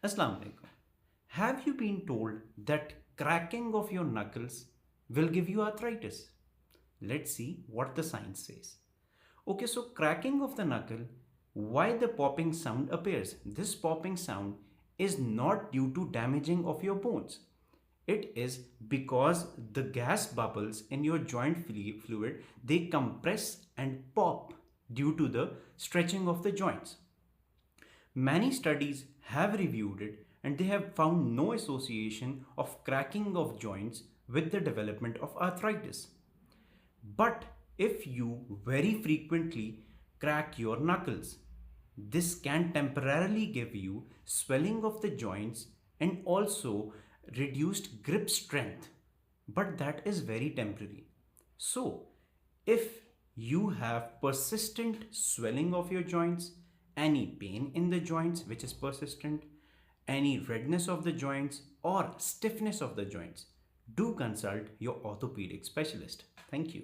Assalamu alaikum. Have you been told that cracking of your knuckles will give you arthritis? Let's see what the science says. Okay, so cracking of the knuckle, why the popping sound appears? This popping sound is not due to damaging of your bones. It is because the gas bubbles in your joint fluid they compress and pop due to the stretching of the joints. Many studies have reviewed it and they have found no association of cracking of joints with the development of arthritis. But if you very frequently crack your knuckles, this can temporarily give you swelling of the joints and also reduced grip strength. But that is very temporary. So, if you have persistent swelling of your joints, any pain in the joints which is persistent, any redness of the joints, or stiffness of the joints, do consult your orthopedic specialist. Thank you.